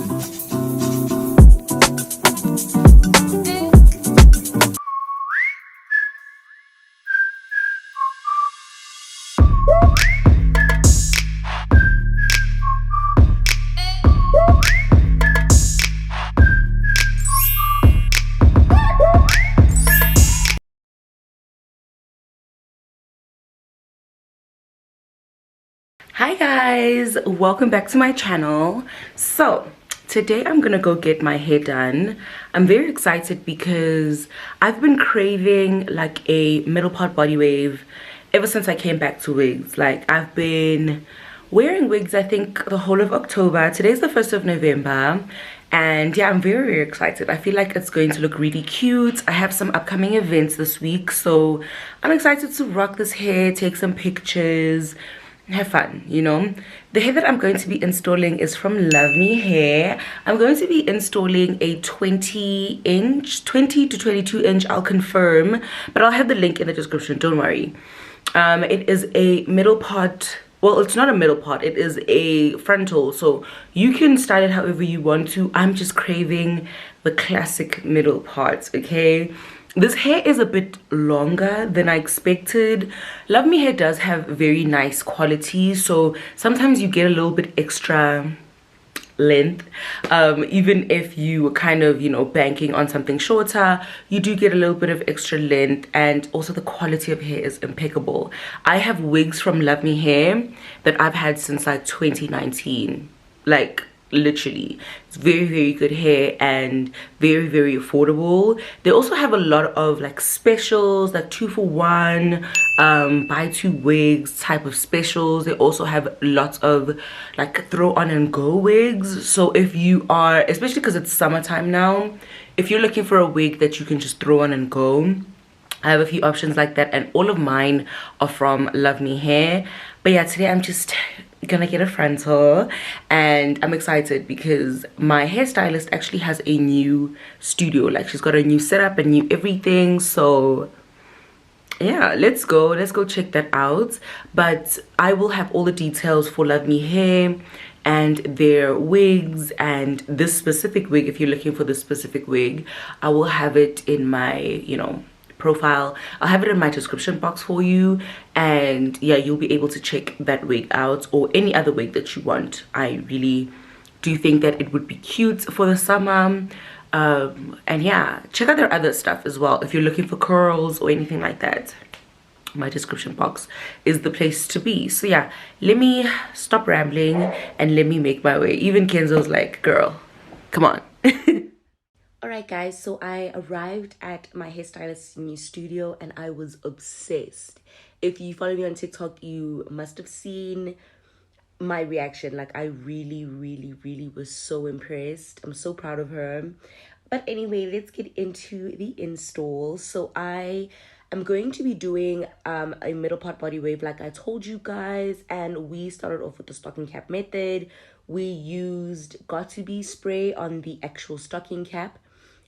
Hi guys, welcome back to my channel. So today I'm gonna go get my hair done. I'm very excited because I've been craving like a middle part body wave ever since I came back to wigs. Like, I've been wearing wigs I think the whole of October. Today's the 1st of November, and yeah, I'm very, very excited. I feel like it's going to look really cute. I have some upcoming events this week, so I'm excited to rock this hair, take some pictures, have fun, you know. The hair that I'm going to be installing is from LUVME Hair. I'm going to be installing a 20 to 22 inch, I'll confirm, but I'll have the link in the description, don't worry. It is a middle part. Well, it's not a middle part, it is a frontal, so you can style it however you want to. I'm just craving the classic middle part, okay? This hair is a bit longer than I expected. LUVME Hair does have very nice quality, so sometimes you get a little bit extra length. Even if you were kind of, you know, banking on something shorter, you do get a little bit of extra length, and also the quality of hair is impeccable. I have wigs from LUVME Hair that I've had since like 2019, like literally. It's very, very good hair and very, very affordable. They also have a lot of like specials, like 2 for 1, buy 2 wigs type of specials. They also have lots of like throw on and go wigs. So if you are, especially because it's summertime now, if you're looking for a wig that you can just throw on and go, I have a few options like that, and all of mine are from LUVME Hair. But yeah, today I'm just gonna get a frontal, and I'm excited because my hairstylist actually has a new studio. Like, she's got a new setup and new everything. So yeah, let's go check that out. But I will have all the details for LUVME Hair and their wigs, and this specific wig, if you're looking for this specific wig, I will have it in my, you know, profile. I'll have it in my description box for you, and yeah, you'll be able to check that wig out, or any other wig that you want. I really do think that it would be cute for the summer. And yeah, check out their other stuff as well if you're looking for curls or anything like that. My description box is the place to be. So yeah, let me stop rambling and let me make my way. Even Kenzo's like, girl, come on. Alright guys, so I arrived at my hairstylist's new studio and I was obsessed. If you follow me on TikTok, you must have seen my reaction. Like, I really, really, really was so impressed. I'm so proud of her. But anyway, let's get into the install. So I am going to be doing a middle part body wave like I told you guys, and we started off with the stocking cap method. We used Got2b spray on the actual stocking cap,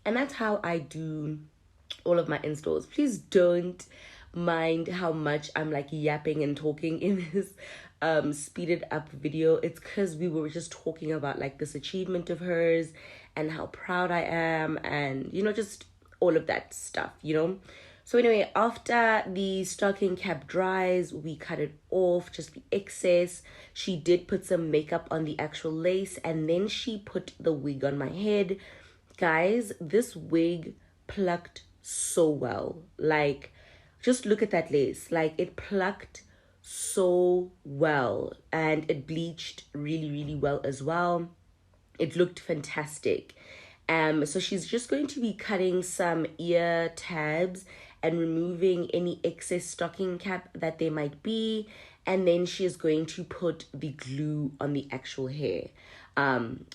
and that's how I do all of my installs. Please don't mind how much I'm like yapping and talking in this speeded up video. It's because we were just talking about like this achievement of hers and how proud I am, and you know, just all of that stuff, you know. So anyway, after the stocking cap dries, we cut it off, just the excess. She did put some makeup on the actual lace, and then she put the wig on my head. Guys, this wig plucked so well. Like, just look at that lace. Like, it plucked so well, and it bleached really, really well as well. It looked fantastic. So she's just going to be cutting some ear tabs and removing any excess stocking cap that there might be, and then she is going to put the glue on the actual hair,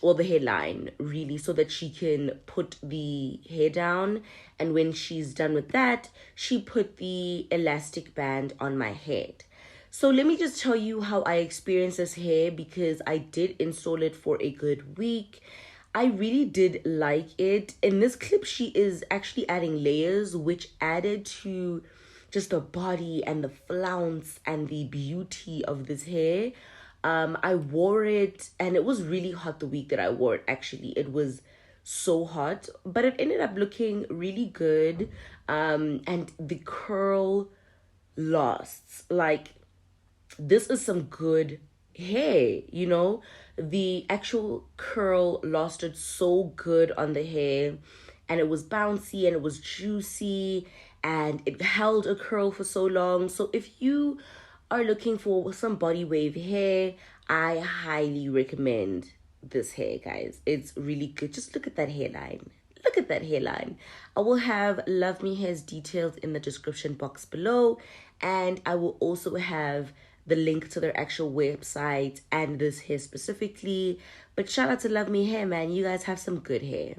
or the hairline really, so that she can put the hair down. And when she's done with that, she put the elastic band on my head. So let me just tell you how I experienced this hair, because I did install it for a good week. I really did like it. In this clip, she is actually adding layers, which added to just the body and the flounce and the beauty of this hair. I wore it and it was really hot the week that I wore it. Actually, it was so hot, but it ended up looking really good. And the curl lasts. Like, this is some good hair, you know? The actual curl lasted so good on the hair, and it was bouncy and it was juicy and it held a curl for so long. So if you are looking for some body wave hair, I highly recommend this hair, guys. It's really good. Just look at that hairline. Look at that hairline. I will have Love Me Hair's details in the description box below, and I will also have the link to their actual website and this hair specifically. But shout out to Love Me Hair, man. You guys have some good hair.